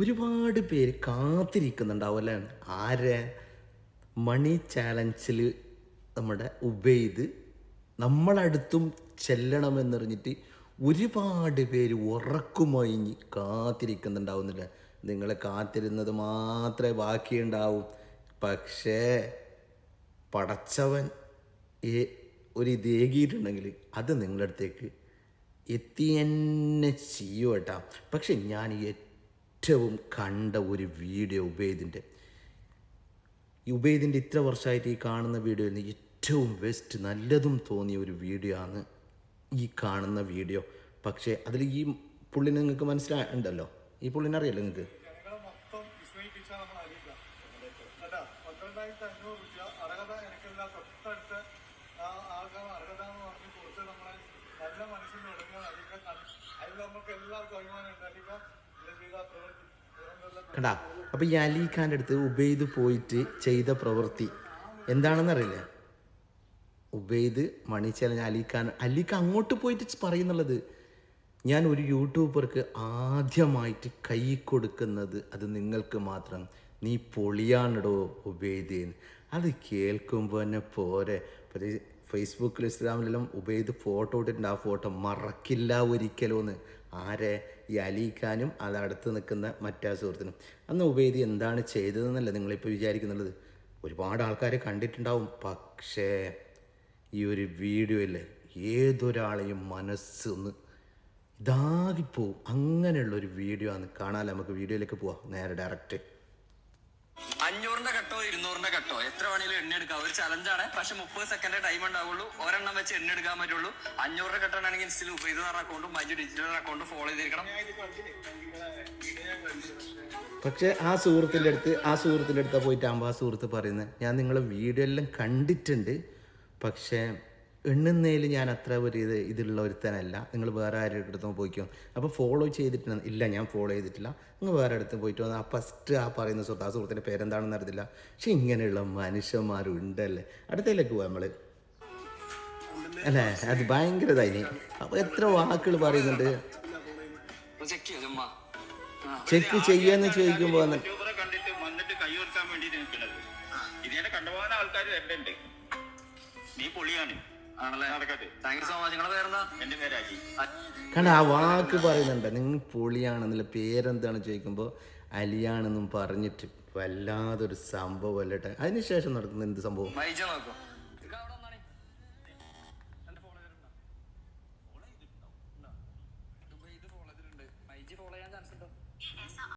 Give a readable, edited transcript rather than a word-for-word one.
ഒരുപാട് പേര് കാത്തിരിക്കുന്നുണ്ടാവും അല്ലേ? ആരെ മണി ചാലഞ്ചിൽ നമ്മുടെ ഉബൈദ് നമ്മളടുത്തും ചെല്ലണമെന്നറിഞ്ഞിട്ട് ഒരുപാട് പേര് ഉറക്കുമൊഴിഞ്ഞ് കാത്തിരിക്കുന്നുണ്ടാവുന്നില്ല. നിങ്ങൾ കാത്തിരുന്നത് മാത്രമേ ബാക്കിയുണ്ടാവും. പക്ഷേ പടച്ചവൻ ഒരു ഇത് ഏകിയിട്ടുണ്ടെങ്കിൽ അത് നിങ്ങളുടെ അടുത്തേക്ക് എത്തി തന്നെ ചെയ്യും കേട്ടോ. പക്ഷെ ഞാൻ ഏറ്റവും കണ്ട ഒരു വീഡിയോ ഉബൈദിൻ്റെ ഇത്ര വർഷമായിട്ട് ഈ കാണുന്ന വീഡിയോയിൽ ഏറ്റവും ബെസ്റ്റ് നല്ലതും തോന്നിയ ഒരു വീഡിയോ ആണ് ഈ കാണുന്ന വീഡിയോ. പക്ഷേ അതിൽ ഈ പുള്ളിനെ നിങ്ങൾക്ക് മനസ്സിലായിട്ടുണ്ടല്ലോ, ഈ പുള്ളിനെ അറിയാലോ നിങ്ങൾക്ക്. കണ്ടാ, അപ്പോൾ ഈ അലിഖാൻ്റെ അടുത്ത് ഉബൈദ് പോയിട്ട് ചെയ്ത പ്രവൃത്തി എന്താണെന്നറിയില്ല. ഉബൈദ് മണി ചാലഞ്ച് അലിഖാൻ അങ്ങോട്ട് പോയിട്ട് പറയുന്നുള്ളത്, ഞാൻ ഒരു യൂട്യൂബർക്ക് ആദ്യമായിട്ട് കൈ കൊടുക്കുന്നത് അത് നിങ്ങൾക്ക് മാത്രം, നീ പൊളിയാണിടോ ഉബൈദ്. അത് കേൾക്കുമ്പോൾ തന്നെ പോരെ. ഫേസ്ബുക്കിലും ഇൻസ്റ്റാഗ്രാമിലെല്ലാം ഉബൈദ് ഫോട്ടോ ഇട്ടിട്ടുണ്ട്. ആ ഫോട്ടോ മറക്കില്ല ഒരിക്കലും എന്ന്. ആരെ? ഈ അലിഖാനും അതടുത്ത് നിൽക്കുന്ന മറ്റാ സുഹൃത്തിനും. അന്ന് ഉബൈദ് എന്താണ് ചെയ്തതെന്നല്ല നിങ്ങളിപ്പോൾ വിചാരിക്കുന്നുള്ളത്. ഒരുപാട് ആൾക്കാർ കണ്ടിട്ടുണ്ടാവും. പക്ഷേ ഈ ഒരു വീഡിയോയിൽ ഏതൊരാളെയും മനസ്സൊന്ന് ഇതാകിപ്പോവും. അങ്ങനെയുള്ളൊരു വീഡിയോ ആണ്. കാണാൻ നമുക്ക് വീഡിയോയിലേക്ക് പോവാം നേരെ ഡയറക്റ്റ്. 500 കട്ടോ 200 കട്ടോ എത്ര വേണമെങ്കിലും എണ്ണ എടുക്കാം. ഒരു ചലഞ്ചാണ്. പക്ഷെ 30 സെക്കൻഡ് ടൈം ഉണ്ടാവുള്ളൂ. ഒരെണ്ണം വെച്ച് എണ്ണ എടുക്കാൻ പറ്റുള്ളൂ. 500 കട്ടാണെങ്കിൽ ഇൻസ്റ്റിൽ ഉപയോഗിച്ച അക്കൗണ്ടും മറ്റു ഡിജിറ്റൽ അക്കൗണ്ടും ഫോളോ ചെയ്തിരിക്കണം. പക്ഷേ ആ സുഹൃത്തിൻ്റെ അടുത്ത് പോയിട്ടാകുമ്പോൾ ആ സുഹൃത്ത് പറയുന്നത്, ഞാൻ നിങ്ങളെ വീഡിയോ എല്ലാം കണ്ടിട്ടുണ്ട്, പക്ഷേ എണ്ണുന്നതിൽ ഞാൻ അത്ര ഒരു ഇതുള്ള ഒരുത്തനല്ല, നിങ്ങൾ വേറെ ആരുടെ അടുത്തും പോയിക്കോ. അപ്പോൾ ഫോളോ ചെയ്തിട്ടില്ല. ഇല്ല, ഞാൻ ഫോളോ ചെയ്തിട്ടില്ല, നിങ്ങൾ വേറെ അടുത്ത് പോയിട്ട് വന്നാൽ ഫസ്റ്റ് ആ പറയുന്ന സുഹൃത്ത്, ആ സുഹൃത്തിൻ്റെ പേരെന്താണെന്ന് അറിയത്തില്ല. പക്ഷെ ഇങ്ങനെയുള്ള മനുഷ്യന്മാരും ഉണ്ടല്ലേ. അടുത്തേക്ക് പോവാം നമ്മൾ അല്ലേ. അത് ഭയങ്കര ഇതായി. അപ്പോൾ എത്ര വാക്കുകൾ പറയുന്നുണ്ട്. ചെക്ക് ചെയ്യാന്ന് ചോദിക്കുമ്പോൾ കാരണം ആ വാക്ക് പറയുന്നുണ്ട്, നിങ്ങൾ പൊളിയാണെന്നുള്ള പേരെന്താണ് ചോദിക്കുമ്പോൾ അലിയാണെന്നും പറഞ്ഞിട്ട് വല്ലാതൊരു സംഭവം അല്ലട്ടെ. അതിനുശേഷം നടക്കുന്ന എന്ത് സംഭവം?